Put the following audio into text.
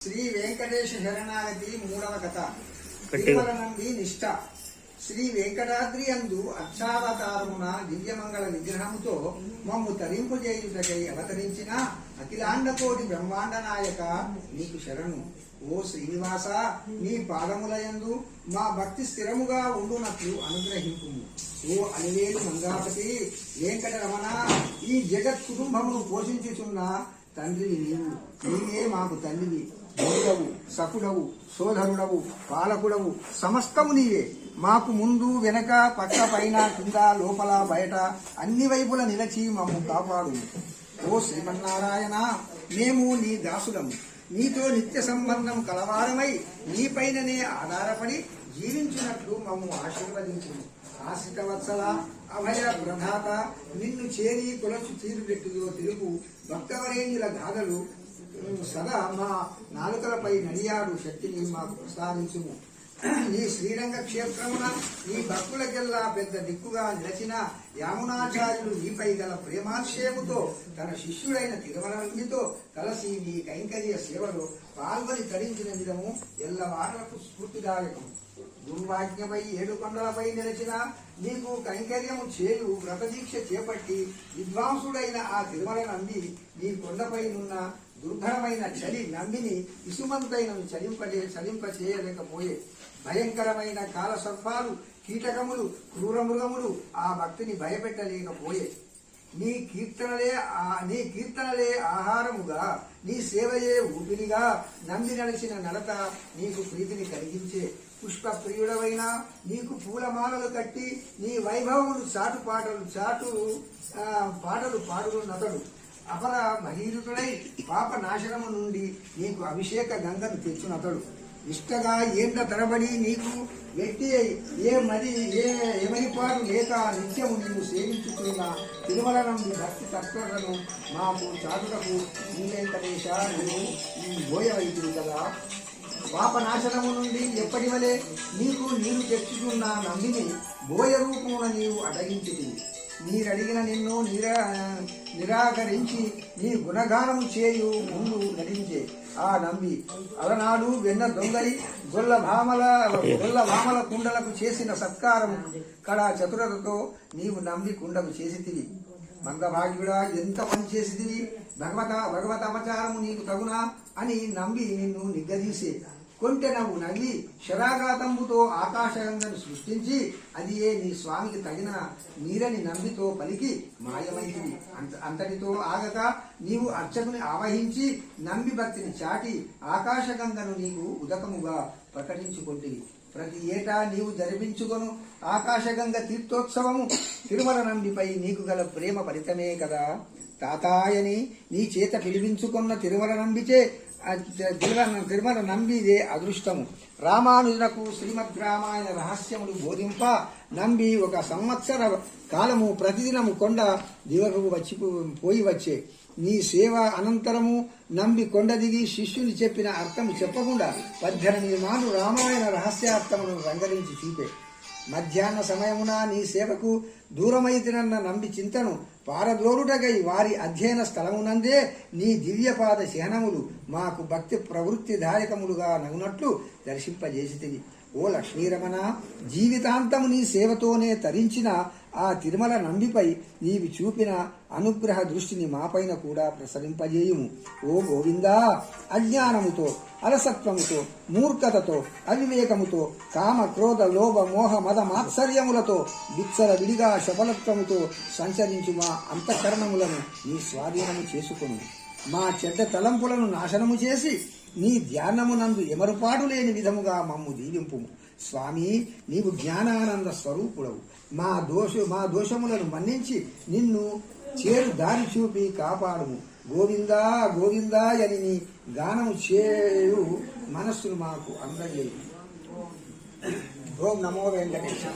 శ్రీ వెంకటేశ శరణాగతి మూడవ కథ. తిరుమల నంది నిష్ఠ. శ్రీ వెంకటాద్రి అందు అక్షావతారమున దివ్యమంగళ విగ్రహముతో మమ్ము తరింపుజేయుటకై అవతరించిన అఖిలాండకోటి బ్రహ్మాండ నాయక నీకు శరణు. ఓ శ్రీనివాస, నీ పాదములయందు మా భక్తి స్థిరముగా ఉండునట్లు అనుగ్రహింపుము. ఓ అలివేలు మంగాపతి వెంకటరమణ, ఈ జగత్ కుటుంబమును పోషించుచున్న తండ్రివి నీవు. నీవే మాకు తండ్రివి, దేవుడవు, సకుడవు, సోదరుడవు, పాలకుడవు, సమస్తము నీవే. మాకు ముందు వెనక పక్క పైన కింద లోపల బయట అన్ని వైపుల నిలచి మమ్ము కాపాడు. ఓ శ్రీమన్నారాయణ, మేము నీ దాసులము. నీతో నిత్య సంబంధం కలవారమై నీపైననే ఆధారపడి జీవించినట్లు మమ్ము ఆశీర్వదించుము. ఆశ్రిత వత్సల, అభయ ప్రధాత, నిన్ను చేరి కొలచు తీరుపెట్టుదో తెలుగు భక్తవరేణ్యుల గాథలు సదా మా నాలుకలపై నడియాడు శక్తిని మాకు ప్రసాదించుము. నీ శ్రీరంగ క్షేత్రమున నీ భక్తులకెల్లా పెద్ద దిక్కుగా నిలచిన యామునాచార్యులు నీపై గల ప్రేమాక్షేముతో తన శిష్యుడైన తిరుమలతో కలసి నీ కైంకర్య సేవలో పాల్గొని తరించిన విధము ఎల్లవారలకు స్ఫూర్తిదాయకము. గురువాజ్ఞపై 7 కొండలపై నిలిచిన నీకు కైంకర్యము చేయు వ్రతదీక్ష చేపట్టి విద్వాంసుడైన ఆ తిరుమల నంబి నీ కొండపైనున్న దుర్భరమైన చలి నంబిని ఇసుమంతైన చలింప చేయలేకపోయే. భయంకరమైన కాల సర్పాలు, కీటకములు, క్రూరమృగములు ఆ భక్తిని భయపెట్టలేకపోయే. నీ కీర్తనలే ఆహారముగా, నీ సేవయే ఊపిరిగా నమ్మి నడిచిన నడత నీకు ప్రీతిని కలిగించే. పుష్ప ప్రియుడవైన నీకు పూలమాలలు కట్టి నీ వైభవములు పాటలు పాడులు నతడు. అపర భగీరథుడై పాప నాశనము నుండి నీకు అభిషేక గంగను తెచ్చునతడు. ఇష్టగా ఏండ్ల తరబడి నీకు వ్యక్తి ఏమనిపాటు లేక నిత్యము నీవు సేవించుతున్న తిరుమల నంది భక్తి తత్వలను మాకు చాటుటకు నీ వెంకటేశ నీవు బోయవైతుడు కదా. పాపనాశనము నుండి ఎప్పటి వలె నీకు నీరు తెచ్చుకున్న నందిని బోయ రూపమున నీవు అడగించింది. నీరడిగిన నిన్ను నిరాకరించి నీ గుణగానము చేయు ముందు నటించే ఆ నంబి అలనాడు వెన్న దొంగలి గొల్ల భామల కుండలకు చేసిన సత్కారము కడా చతురతతో నీవు నంబి కుండకు చేసితివి. మందభాగ్యుడా, ఎంత పని చేసితివి, భగవత అపచారము నీకు తగునా అని నంబి నిన్ను నిగ్గదీసే. కొంటె నవ్వు నవ్వి శరాఘాతంబుతో ఆకాశగంగను సృష్టించి అది నీ స్వామికి తగిన నీరని నంబితో పలికి మాయమైతివి. అంతటితో ఆగక నీవు అర్చకుని ఆవహించి నంబి భక్తిని చాటి ఆకాశగంగను నీకు ఉదకముగా ప్రకటించుకొంటివి. ప్రతి ఏటా నీవు జరిపించుకొను ఆకాశగంగ తీర్థోత్సవము తిరుమల నంబిపై నీకు గల ప్రేమ ఫలితమే కదా. తాతాయని నీ చేత పిలిపించుకున్న తిరుమల నంబిదే అదృష్టము. రామానుజునకు శ్రీమద్ రామాయణ రహస్యములు బోధింప నంబి 1 సంవత్సర కాలము ప్రతిదినము కొండ దివకు పోయి వచ్చే. నీ సేవ అనంతరము నంబి కొండ దిగి శిష్యుని చెప్పిన అర్థము చెప్పకుండా 18 మార్లు రామాయణ రహస్యార్థమును రంగరించి చూపే. మధ్యాహ్న సమయమున నీ సేవకు దూరమైతినన్న నంబి చింతను పారద్రోలుటకై వారి అధ్యయన స్థలమునందే నీ దివ్యపాద చిహ్నములు మాకు భక్తి ప్రవృత్తి దాయకములుగా నగునట్లు దర్శింపజేసితివి. ఓ లక్ష్మీరమణ, జీవితాంతము నీ సేవతోనే తరించిన ఆ తిరుమల నంబిపై నీవి చూపిన అనుగ్రహ దృష్టిని మాపైన కూడా ప్రసరింపజేయుము. ఓ గోవిందా, అజ్ఞానముతో, అలసత్వముతో, మూర్ఖతతో, అవివేకముతో, కామ క్రోధ లోభ మోహ మద మాత్సర్యములతో విత్సర విడిగా శబలత్వముతో సంచరించు మా అంతఃకరణములను నీ స్వాధీనము చేసుకొను. మా చెడ్డ తలంపులను నాశనము చేసి నీ ధ్యానమునందు ఎమరుపాటు లేని విధముగా మమ్ము దీవింపుము. స్వామి, నీవు జ్ఞానానంద స్వరూపుడవు. మా దోషములను మన్నించి నిన్ను చేరు దారి చూపి కాపాడుము. గోవిందా గోవిందా అని నీ గానము చేయు మనస్సును మాకు అందజేయు. ఓం నమో వెంకటేశ్వర.